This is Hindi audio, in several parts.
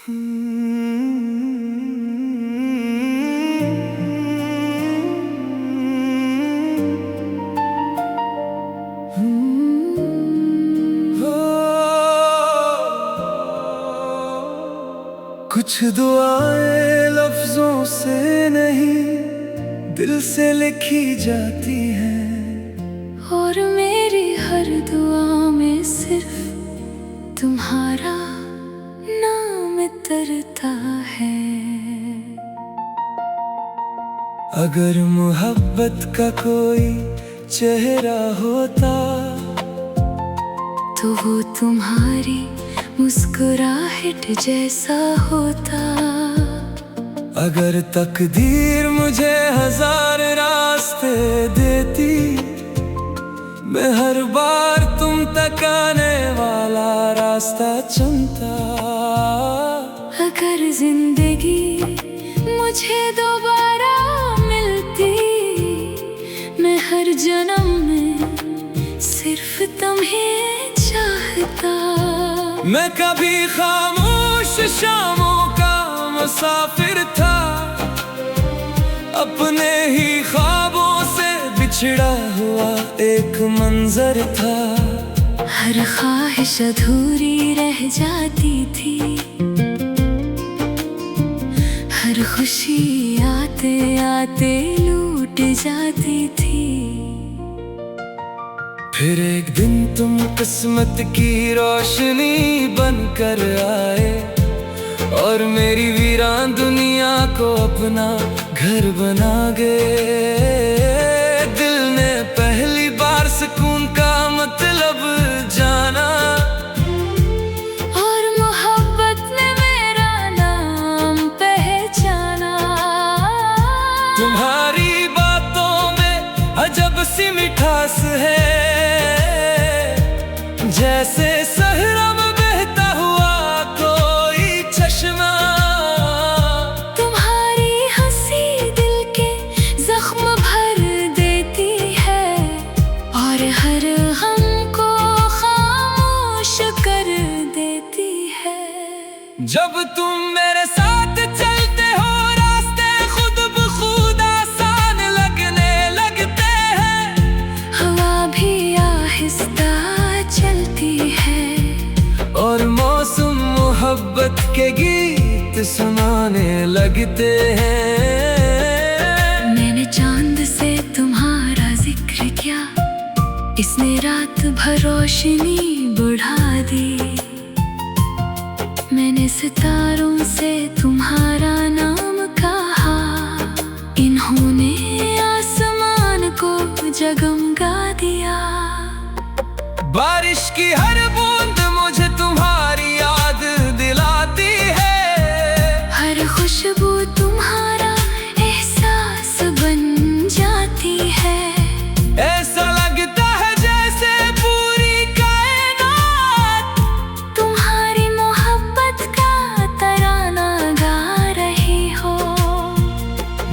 कुछ दुआएं लफ्जों से नहीं दिल से लिखी जाती हैं, और मेरी हर दुआ में सिर्फ तुम्हारा नाम तरता है। अगर मोहब्बत का कोई चेहरा होता तो वो तुम्हारी मुस्कुराहट जैसा होता। अगर तकदीर मुझे 1000 रास्ते देती, मैं हर बार तुम तक आने वाला रास्ता चुनता। अगर जिंदगी मुझे दोबारा मिलती, मैं हर जन्म में सिर्फ तुम्हें चाहता। मैं कभी खामोश शामों का मुसाफिर था, अपने ही ख्वाबों से बिछड़ा हुआ एक मंजर था। हर ख्वाहिश अधूरी रह जाती थी, हर खुशी आते आते लूट जाती थी। फिर एक दिन तुम किस्मत की रोशनी बनकर आए, और मेरी वीरान दुनिया को अपना घर बना गए। दिल ने पहली बार सुकून का मतलब जाना, और मोहब्बत ने मेरा नाम पहचाना। तुम्हारी बातों में अजब सी मिठास है, जैसे सहरा में बहता हुआ कोई चश्मा। तुम्हारी हंसी दिल के जख्म भर देती है, और हर गम को खामोश कर देती है। जब तुम मेरे साथ चलते हो, रास्ते खुद ब खुद आसान लगने लगते हैं। हवा भी आहिस्ता चलती है, और मौसम मोहब्बत के गीत सुनाने लगते हैं। मैंने चांद से तुम्हारा जिक्र किया, इसने रात भर रोशनी बढ़ा दी। मैंने सितारों से तुम्हारा नाम कहा, इन्होंने आसमान को जगमगा दिया। बारिश की हर बूंद मुझे तुम्हारी याद दिलाती है, हर खुशबू तुम्हारा एहसास बन जाती है। ऐसा लगता है जैसे पूरी कायनात तुम्हारी मोहब्बत का तराना गा रही हो।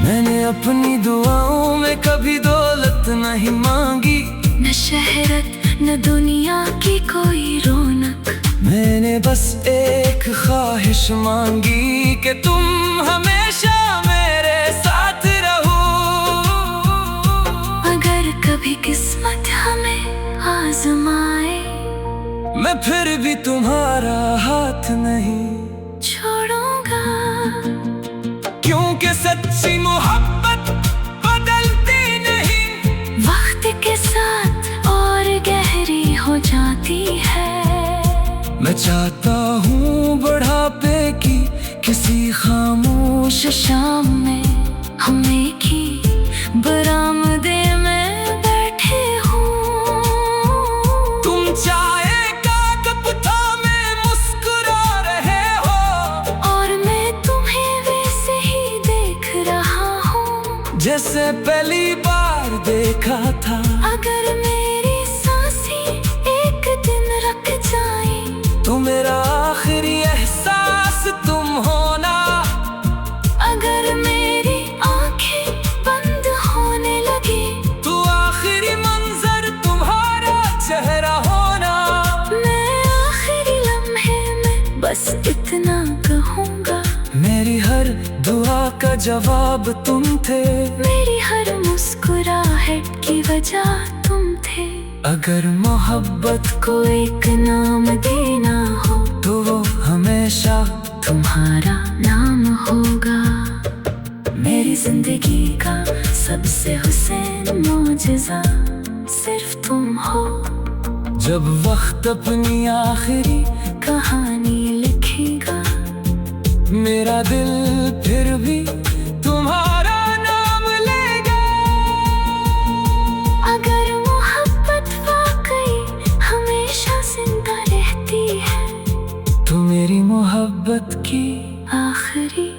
मैंने अपनी दुआओं में कभी दौलत नहीं मांगी, न शहरत न दुनिया की कोई रौनक। मैंने बस एक ख्वाहिश मांगी कि तुम हमेशा मेरे साथ रहो। अगर कभी किस्मत हमें आजमाए, मैं फिर भी तुम्हारा हाथ नहीं छोड़ूंगा। क्योंकि सच्ची मोहब्बत बदलती नहीं, वक्त के साथ और गहरी हो जाती है। मैं चाहता हूँ बुढ़ापे की किसी खामोश शाम में हम एक ही बरामदे में बैठे हों। तुम चाय का कप थामे मुस्कुरा रहे हो, और मैं तुम्हें वैसे ही देख रहा हूँ जैसे पहली बार देखा था। अगर मेरी सांसें एक दिन रुक जाएं, तो मेरा आखिरी एहसास तुम होना। अगर मेरी आंखें बंद होने लगी, तो आखिरी मंजर तुम्हारा चेहरा होना। मैं आखिरी लम्हे में बस इतना कहूँगा, मेरी हर दुआ का जवाब तुम थे, मेरी हर मुस्कुराहट की वजह तुम थे। अगर मोहब्बत को एक नाम देना हो तो वो हमेशा तुम्हारा नाम होगा। मेरी जिंदगी का सबसे हुसैन मौजज़ा सिर्फ तुम हो। जब वक्त अपनी आखिरी कहानी लिखेगा, मेरा दिल फिर भी तुम्हारा नाम लेगा। अगर मोहब्बत वाकई हमेशा जिंदा रहती है तो मेरी मोहब्बत की आखिरी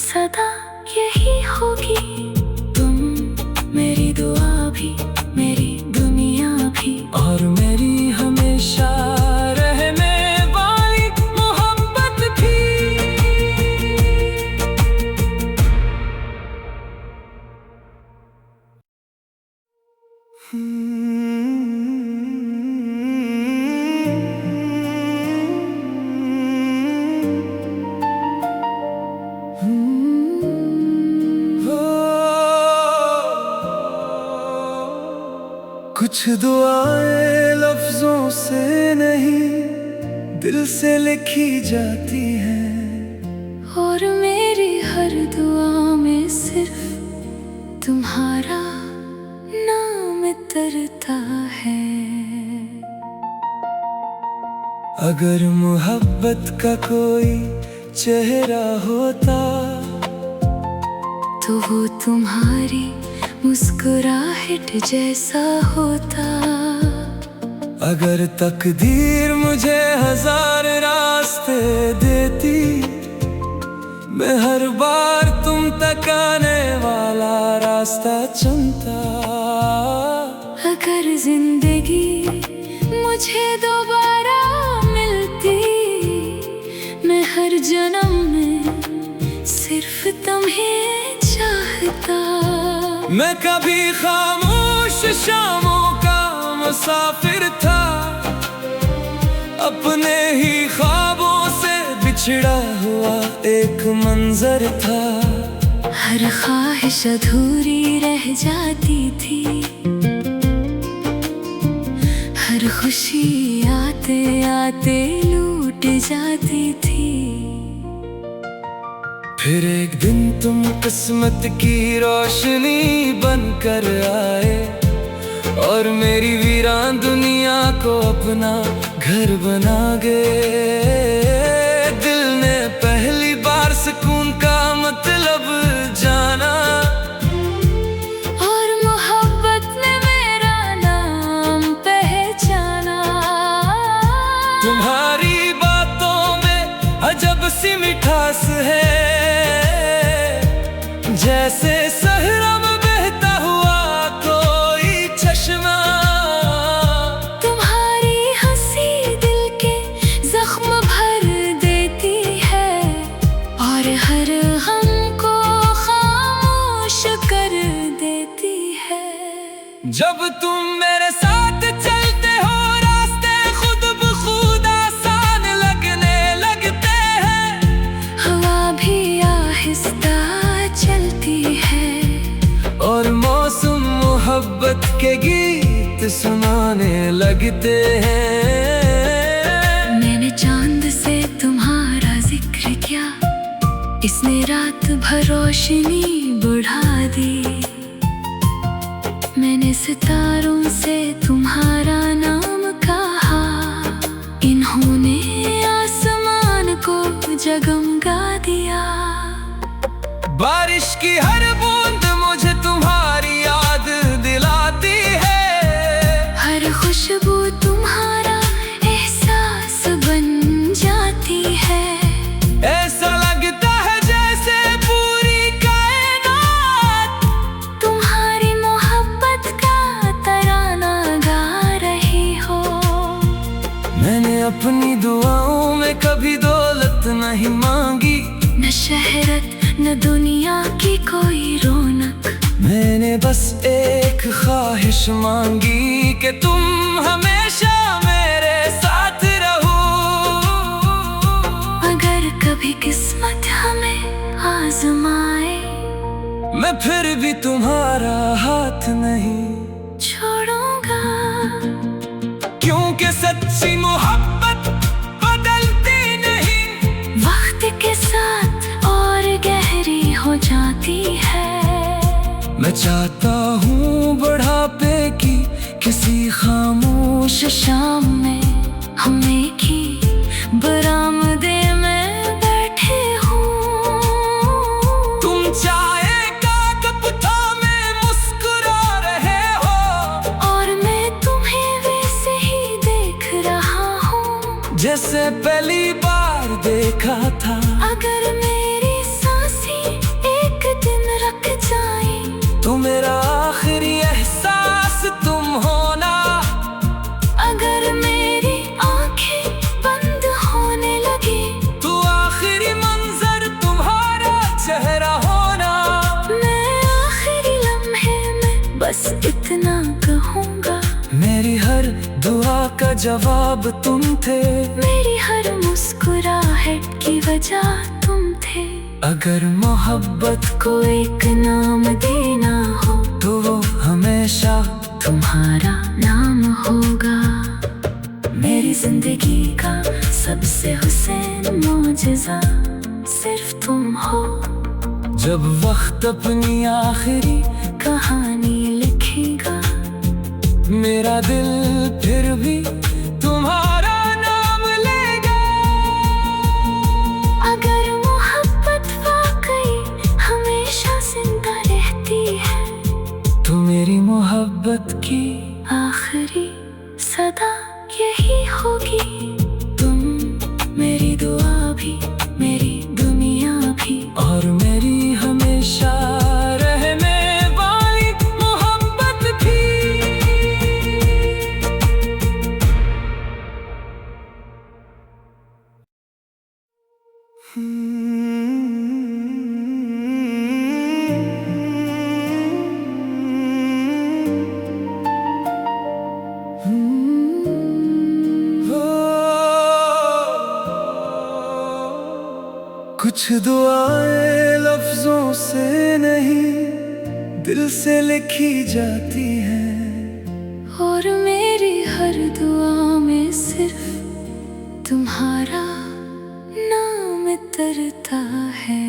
सदा यही होगी। तुम मेरी दुआ भी, मेरी दुनिया भी, और मेरी हमेशा रहने वाली मोहब्बत भी। कुछ दुआएं लफ्जों से नहीं, दिल से लिखी जाती हैं, और मेरी हर दुआ में सिर्फ तुम्हारा नाम तरता है। अगर मोहब्बत का कोई चेहरा होता तो वो तुम्हारी मुस्कुराहट जैसा होता। अगर तकदीर मुझे 1000 रास्ते देती, मैं हर बार तुम तक आने वाला रास्ता चुनता। अगर जिंदगी मुझे दोबारा मिलती, मैं हर जन्म में सिर्फ तुम्हें चाहता। मैं कभी खामोश शामों का मुसाफिर था, अपने ही ख्वाबों से बिछड़ा हुआ एक मंजर था। हर ख्वाहिश अधूरी रह जाती थी, हर खुशी आते आते लूट जाती थी। फिर एक दिन तुम किस्मत की रोशनी बनकर आए, और मेरी वीरान दुनिया को अपना घर बना गए। दिल ने पहली बार सुकून का मतलब जाना, और मोहब्बत ने मेरा नाम पहचाना। तुम्हारी बातों में अजब सी मिठास है, जैसे सहरा में बहता हुआ कोई चश्मा। तुम्हारी हंसी दिल के जख्म भर देती है, और हर गम को खामोश कर देती है। जब तुम मेरे साथ चलते हो, रास्ते खुद ब खुद आसान लगने लगते हैं। हवा भी आहिस्ता चलती है, और मौसम मोहब्बत के गीत सुनाने लगते हैं। मैंने चांद से तुम्हारा जिक्र किया, इसने रात भर रोशनी बढ़ा दी। मैंने सितारों से तुम्हारा नाम कहा, इन्होंने आसमान को जगमगा दिया। बारिश की हर बूंद मुझे तुम्हारी याद दिलाती है, हर खुशबू तुम्हारा एहसास बन जाती है। ऐसा लगता है जैसे पूरी कायनात तुम्हारी मोहब्बत का तराना गा रही हो। मैंने अपनी दुआओं में कभी दौलत नहीं मांगी, न शहरत न दुनिया की कोई रौनक। मैंने बस एक ख्वाहिश मांगी कि तुम हमेशा मेरे साथ रहो। कभी किस्मत हमें आजमाए, मैं फिर भी तुम्हारा हाथ नहीं छोड़ूंगा। क्योंकि सच्ची मोहब्बत बदलती नहीं, वक्त के साथ और गहरी हो जाती है। मैं चाहता हूँ बुढ़ापे की किसी खामोश शाम में हम एक ही बरामदे में बैठे हूँ। तुम चाय का कप थामे मुस्कुरा रहे हो, और मैं तुम्हें वैसे ही देख रहा हूँ जैसे पहली बार देखा था। अगर मेरी सांसें एक दिन रुक जाएं, तो मेरा आखिरी एहसास तुम होना। अगर मेरी आंखें बंद होने लगी, तो आखिरी मंजर तुम्हारा चेहरा होना। मैं आखिरी लम्हे में बस इतना कहूँगा, मेरी हर दुआ का जवाब तुम थे, मेरी हर मुस्कुराहट की वजह तुम थे। अगर मोहब्बत को एक नाम देना हो, तो वो हमेशा तुम्हारा नाम होगा। मेरी जिंदगी का सबसे हुसैन मौजज़ा सिर्फ तुम हो। जब वक्त अपनी आखिरी कहानी लिखेगा, मेरा दिल फिर भी तुम्हारा नाम लेगा। अगर मोहब्बत वाकई हमेशा जिंदा रहती है, तो मेरी मोहब्बत की आखिरी सदा यही होगी। तुम मेरी दुआ भी, मेरी दुनिया भी, और मेरी हमेशा रहने वाली मोहब्बत भी। कुछ दुआएं लफ्जों से नहीं, दिल से लिखी जाती हैं। और मेरी हर दुआ में सिर्फ तुम्हारा नाम तरता है।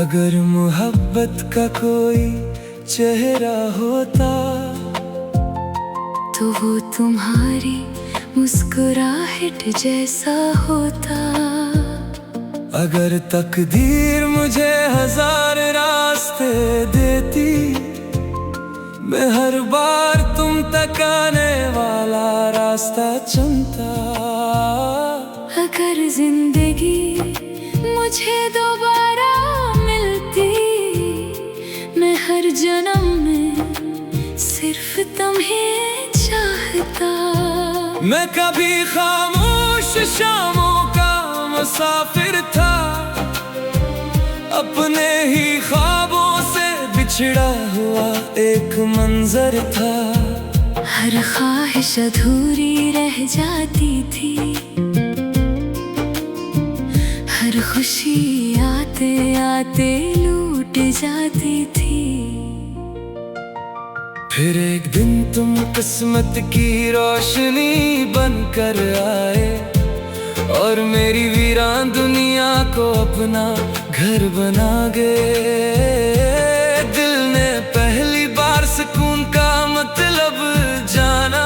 अगर मोहब्बत का कोई चेहरा होता, तो वो तुम्हारी मुस्कुराहट जैसा होता। अगर तकदीर मुझे हजार रास्ते देती, मैं हर बार तुम तक आने वाला रास्ता चुनता। अगर जिंदगी मुझे दोबारा मिलती, मैं हर जन्म में सिर्फ तुम्हें चाहता। मैं कभी खामोश शामों का मुसाफिर था, अपने ही ख्वाबों से बिछड़ा हुआ एक मंजर था। हर ख्वाहिश अधूरी रह जाती थी, हर खुशी आते आते लूट जाती थी। फिर एक दिन तुम किस्मत की रोशनी बनकर आए, और मेरी वीरान दुनिया को अपना घर बना गए। दिल ने पहली बार सुकून का मतलब जाना,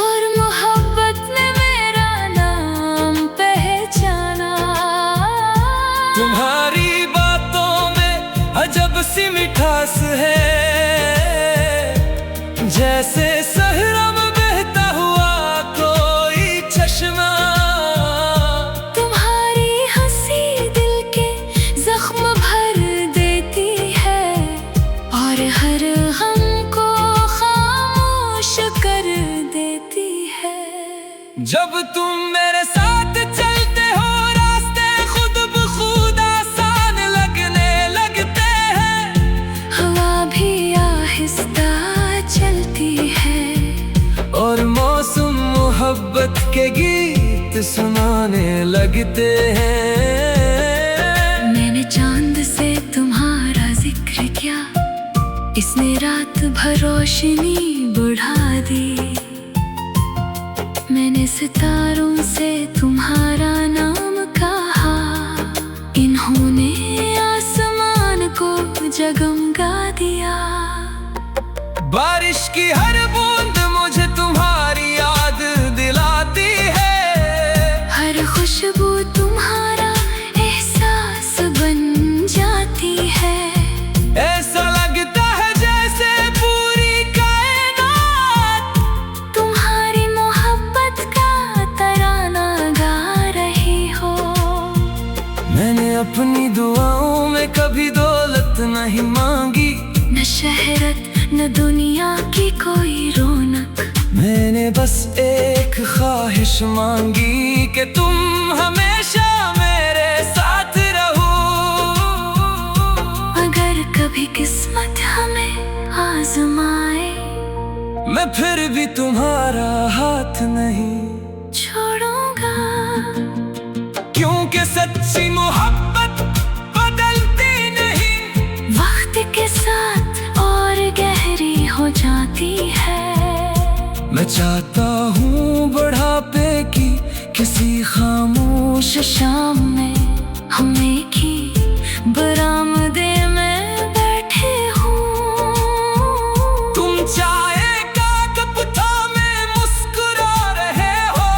और मोहब्बत ने मेरा नाम पहचाना। तुम्हारी बातों में अजब सी मिठास है, जैसे सहरा में बहता हुआ कोई चश्मा। तुम्हारी हंसी दिल के जख्म भर देती है, और हर गम को खामोश कर देती है। जब तुम मेरे साथ चलते हो, रास्ते खुद ब खुद आसान लगने लगते हैं। हवा भी आहिस्ता चलती है, और मौसम मोहब्बत के गीत सुनाने लगते हैं। मैंने चांद से तुम्हारा जिक्र किया, इसने रात भर रोशनी बढ़ा दी। मैंने सितारों से तुम्हारा नाम कहा, इन्होंने आसमान को जगमगा दिया। बारिश की हर बूंद मुझे तुम्हारी याद दिलाती है। हर खुशबू तुम्हारा एहसास बन जाती है। ऐसा लगता है जैसे पूरी कायनात तुम्हारी मोहब्बत का तराना गा रही हो। मैंने अपनी दुआओं में कभी दौलत नहीं मांगी, न शहरत न दुनिया की कोई रौनक। मैंने बस एक ख्वाहिश मांगी कि तुम हमेशा मेरे साथ रहो। अगर कभी किस्मत हमें आजमाए, मैं फिर भी तुम्हारा हाथ नहीं छोड़ूंगा। क्योंकि सच्ची मोहब्बत बदलती नहीं, वक्त के साथ और गहरी हो जाती है। मैं चाहता हूँ बुढ़ापे की किसी खामोश शाम में हम एक ही बरामदे में बैठे हूँ। तुम चाय का कप थामे मुस्कुरा रहे हो,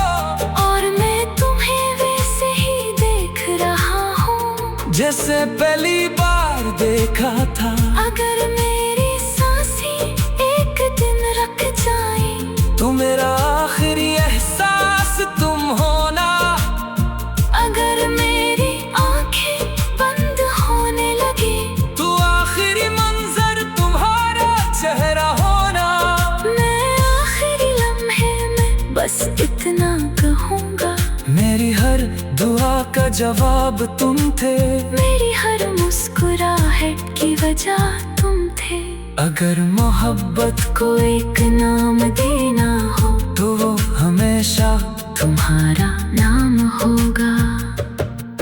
और मैं तुम्हें वैसे ही देख रहा हूँ जैसे पहली बार देखा था। अगर मेरी सांसें एक दिन रुक जाए, तो मेरा आखिरी एहसास तुम होना। अगर मेरी आंखें बंद होने लगी, तो आखिरी मंजर तुम्हारा चेहरा होना। मैं आखिरी लम्हे में बस इतना कहूँगा, मेरी हर दुआ का जवाब तुम थे, मेरी हर मुस्कुराहट की वजह तुम थे। अगर मोहब्बत को एक नाम देना हो, तो वो हमेशा तुम्हारा नाम होगा।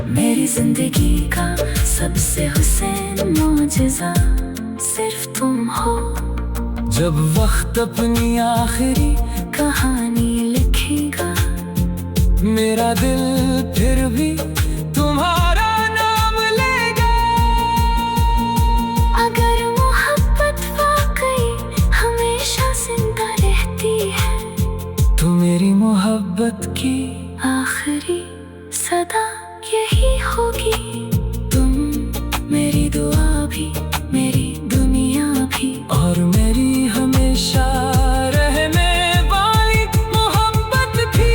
मेरी जिंदगी का सबसे हुसैन मौजज़ा सिर्फ तुम हो। जब वक्त अपनी आखिरी कहानी लिखेगा, मेरा दिल फिर भी तुम्हारा नाम लेगा। अगर मोहब्बत वाकई हमेशा जिंदा रहती है, तो मेरी मोहब्बत की आखिरी सदा यही होगी। तुम मेरी दुआ भी, मेरी दुनिया भी, और मेरी हमेशा रहने वाली मोहब्बत भी।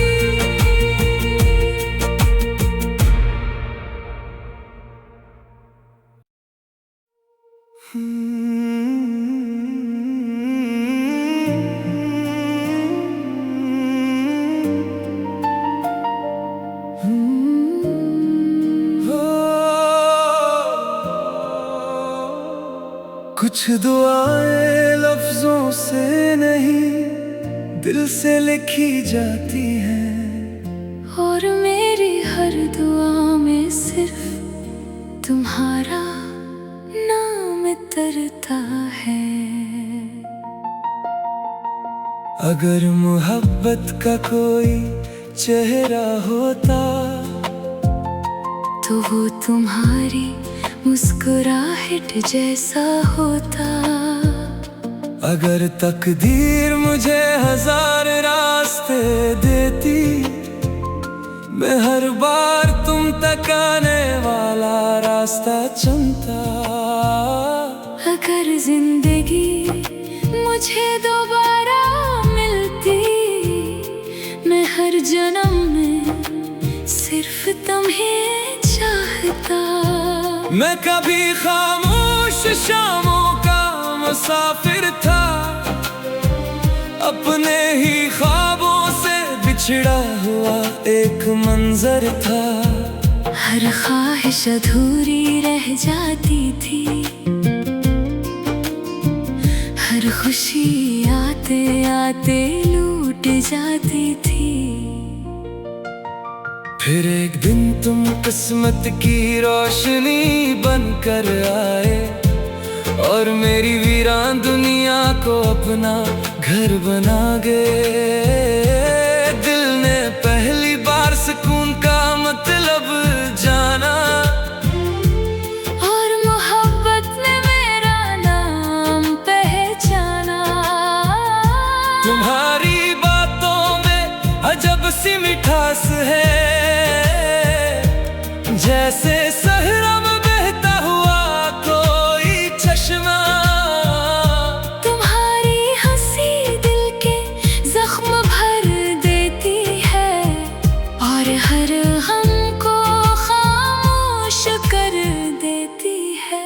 कुछ दुआएं लफ्जों से नहीं, दिल से लिखी जाती हैं। और मेरी हर दुआ में सिर्फ तुम्हारा नाम तरता है। अगर मोहब्बत का कोई चेहरा होता, तो वो तुम्हारी मुस्कुराहट जैसा होता। अगर तकदीर मुझे 1000 रास्ते देती, मैं हर बार तुम तक आने वाला रास्ता चुनता। अगर जिंदगी मुझे दोबारा मिलती, मैं हर जन्म में सिर्फ तुम्हें चाहता। मैं कभी खामोश शामों का मुसाफिर था, अपने ही ख्वाबों से बिछड़ा हुआ एक मंजर था। हर ख्वाहिश अधूरी रह जाती थी, हर खुशी आते आते लूट जाती थी। फिर एक दिन तुम किस्मत की रोशनी बनकर आए और मेरी वीरान दुनिया को अपना घर बना गए। दिल ने पहली बार सुकून का मतलब जाना और मोहब्बत ने मेरा नाम पहचाना। तुम्हारी बातों में अजब सी मिठास है, जैसे सहरा में बहता हुआ कोई चश्मा। तुम्हारी हंसी दिल के जख्म भर देती है और हर गम को खामोश कर देती है।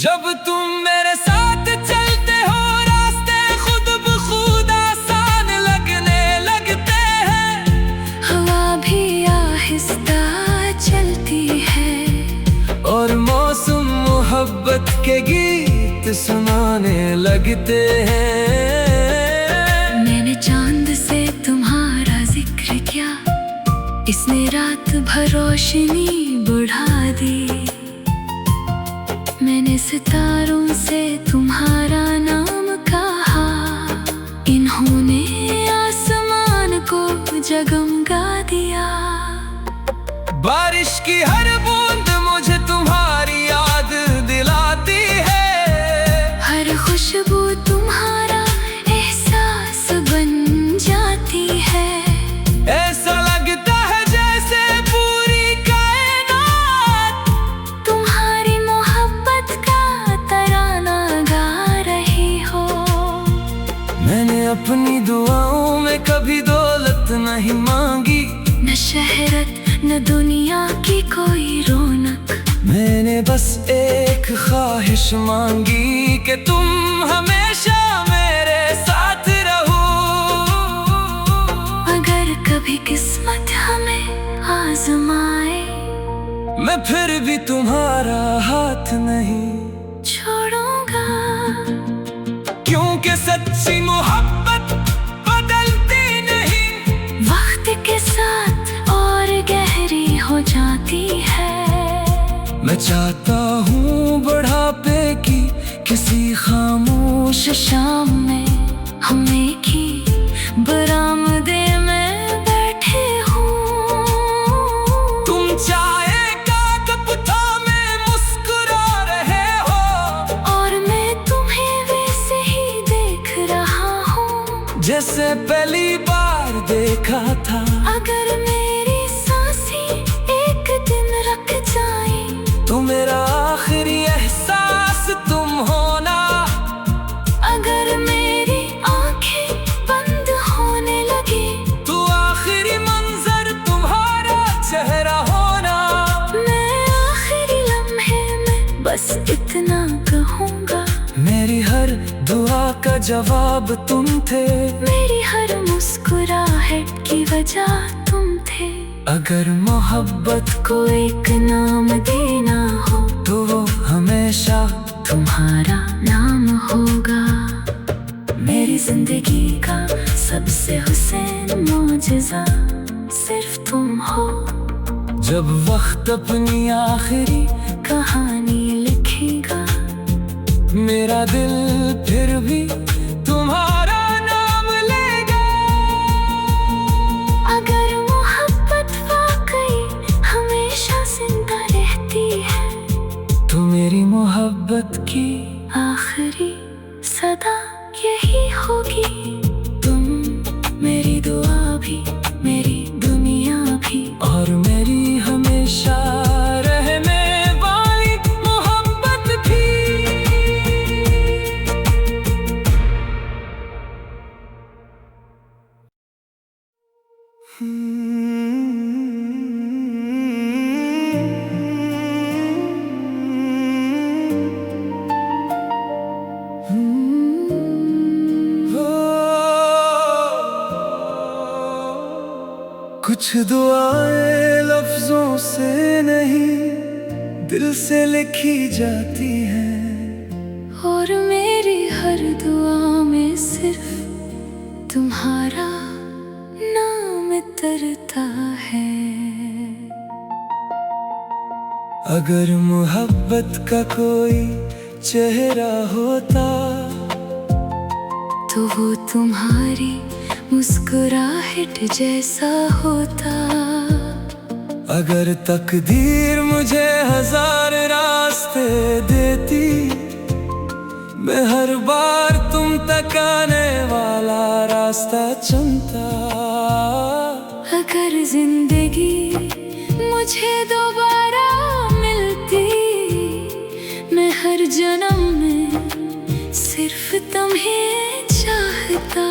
जब तुम मेरे साथ चलते हो रास्ते खुद ब खुद आसान लगने लगते हैं। हवा भी आहिस्ता चलती है और मौसम मोहब्बत के गीत सुनाने लगते हैं। मैंने चांद से तुम्हारा जिक्र किया, इसने रात भर रोशनी बढ़ा दी। मैंने सितारों से तुम्हारा नाम कहा, इन्होंने आसमान को जगमगा दिया। बारिश की हर बूंद मुझे तुम्हारी याद दिलाती है। हर खुशबू तुम्हारा एहसास बन जाती है। ऐसा लगता है जैसे पूरी कायनात तुम्हारी मोहब्बत का तराना गा रही हो। मैंने अपनी दुआओं में कभी दौलत नहीं मांगी, न शहरत न दुनिया की कोई रौनक। मैंने बस एक ख्वाहिश मांगी कि तुम हमेशा मेरे साथ रहो। अगर कभी किस्मत हमें आजमाए, मैं फिर भी तुम्हारा हाथ नहीं छोड़ूंगा। क्योंकि सच्ची मोहब्बत बदलती नहीं, वक्त के साथ और गहरी हो जाती है। मैं चाहता हूँ बुढ़ापे की किसी खामोश शाम में हम एक ही बरामदे में बैठे हूँ। तुम चाय का कप थामे मुस्कुरा रहे हो और मैं तुम्हें वैसे ही देख रहा हूँ जैसे पहली बार देखा था। अगर मेरी सांसें एक दिन रुक जाएं, तो मेरा आखिरी एहसास तुम होना। अगर मेरी आंखें बंद होने लगी, तो आखिरी मंजर तुम्हारा चेहरा होना। मैं आखिरी लम्हे में बस इतना कहूँगा, मेरी हर दुआ का जवाब तुम थे, मेरी हर मुस्कुराहट की वजह तुम थे। अगर मोहब्बत को एक नाम देना हो, तो वो हमेशा तुम्हारा नाम होगा। मेरी जिंदगी का सबसे हुसैन मौजज़ा सिर्फ तुम हो। जब वक्त अपनी आखिरी कहानी लिखेगा, मेरा दिल फिर भी तुम्हारा नाम लेगा। अगर मोहब्बत वाकई हमेशा जिंदा रहती है, तो मेरी मोहब्बत की आखिरी सदा यही होगी। तुम मेरी दुआ भी, मेरी दुनिया भी, और मेरी हमेशा रहने वाली मोहब्बत भी। कुछ दुआएं लफ्जों से नहीं, दिल से लिखी जाती हैं। और मेरी हर दुआ में सिर्फ तुम्हारा नाम तरता है। अगर मोहब्बत का कोई चेहरा होता तो वो तुम्हारी मुस्कुराहट जैसा होता। अगर तकदीर मुझे 1000 रास्ते देती, मैं हर बार तुम तक आने वाला रास्ता चुनता। अगर जिंदगी मुझे दोबारा मिलती, मैं हर जन्म में सिर्फ तुम्हें चाहता।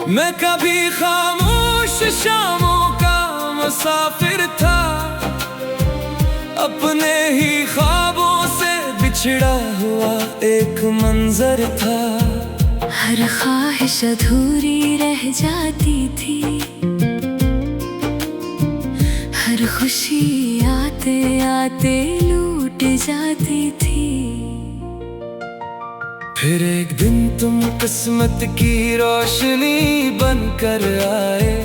मैं कभी खामोश शामों का मुसाफिर था, अपने ही ख्वाबों से बिछड़ा हुआ एक मंजर था। हर ख्वाहिश अधूरी रह जाती थी, हर खुशी आते आते लूट जाती थी। फिर एक दिन तुम किस्मत की रोशनी बनकर आए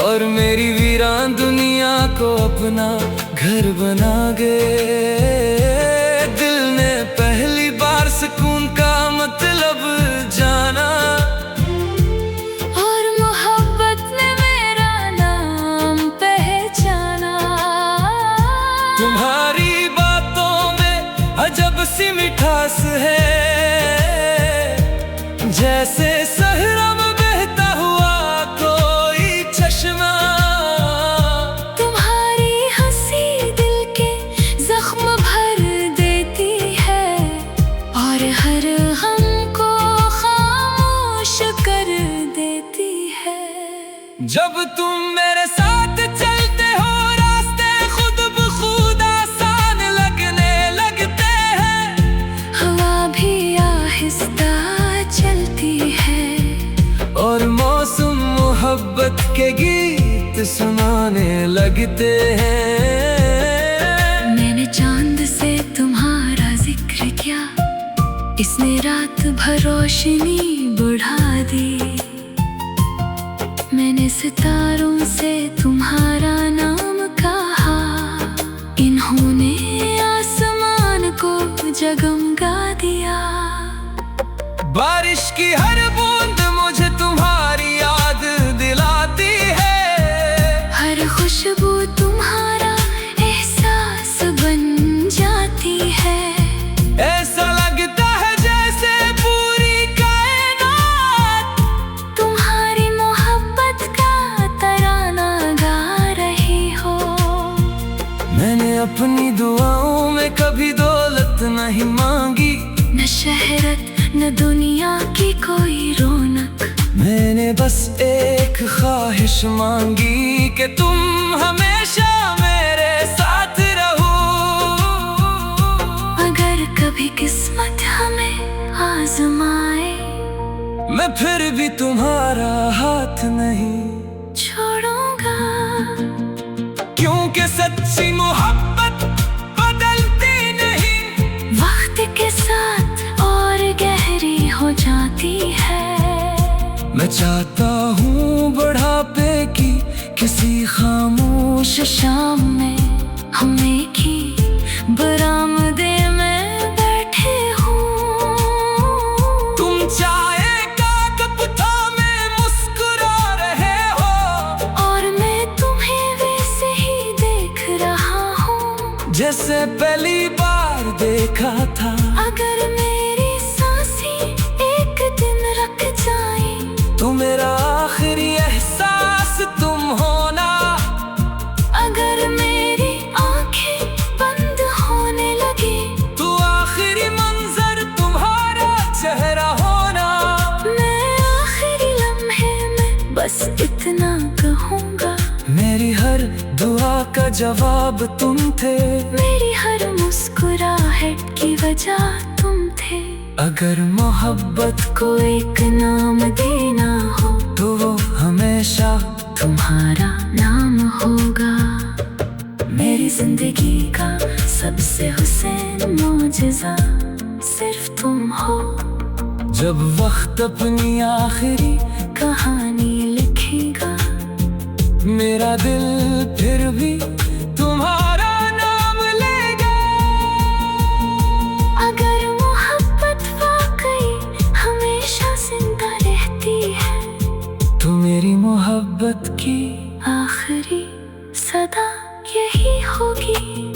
और मेरी वीरान दुनिया को अपना घर बना गए। दिल ने पहली बार सुकून का मतलब जाना, और मोहब्बत ने मेरा नाम पहचाना। तुम्हारी बातों में अजब सी मिठास है, जैसे सहरा में बहता हुआ कोई चश्मा। तुम्हारी हंसी दिल के जख्म भर देती है, और हर गम को खामोश कर देती है। जब तुम मेरे साथ चलते हो, रास्ते खुद ब खुद आसान लगने लगते हैं। हवा भी आहिस्ता चलती है, और मौसम मोहब्बत के गीत सुनाने लगते हैं। मैंने चांद से तुम्हारा जिक्र किया, इसने रात भर रोशनी बढ़ा दी। मैंने सितारों से तुम्हारा नाम कहा, इन्होंने आसमान को जगमगा दिया। बारिश की हर बूंद मुझे तुम्हारी याद दिलाती है, हर खुशबू तुम्हारा एहसास बन जाती है। ऐसा लगता है जैसे पूरी कायनात तुम्हारी मोहब्बत का तराना गा रही हो। मैंने अपनी दुआओं में कभी दौलत नहीं मांगी, न शहरत न दुनिया की कोई रौनक। मैंने बस एक ख्वाहिश मांगी कि तुम हमेशा मेरे साथ रहो। अगर कभी किस्मत हमें आजमाए, मैं फिर भी तुम्हारा हाथ नहीं छोड़ूंगा। क्योंकि सच्ची मोहब्बत बदलती नहीं, वक्त के साथ और गहरी हो जाती है। मैं चाहता हूँ बुढ़ापे की किसी खामोश शाम में हम एक ही बरामदे में बैठे हूँ। तुम चाय का कप थामे मुस्कुरा रहे हो, और मैं तुम्हें वैसे ही देख रहा हूँ जैसे पहली बार देखा था। अगर मेरी सांसें एक दिन रुक जाएं, तो मेरा आखिरी एहसास तुम होना। अगर मेरी आंखें बंद होने लगी, तो आखिरी मंजर तुम्हारा चेहरा होना। मैं आखिरी लम्हे में बस इतना कहूँगा, मेरी हर दुआ का जवाब तुम थे, मेरी हर मुस्कुराहट की वजह तुम थे। अगर मोहब्बत को एक नाम देना हो, तो वो हमेशा तुम्हारा नाम होगा। मेरी जिंदगी का सबसे हुसैन मौजज़ा सिर्फ तुम हो। जब वक्त अपनी आखिरी कहानी लिखेगा, मेरा दिल फिर भी तुम्हारा नाम ले होगी।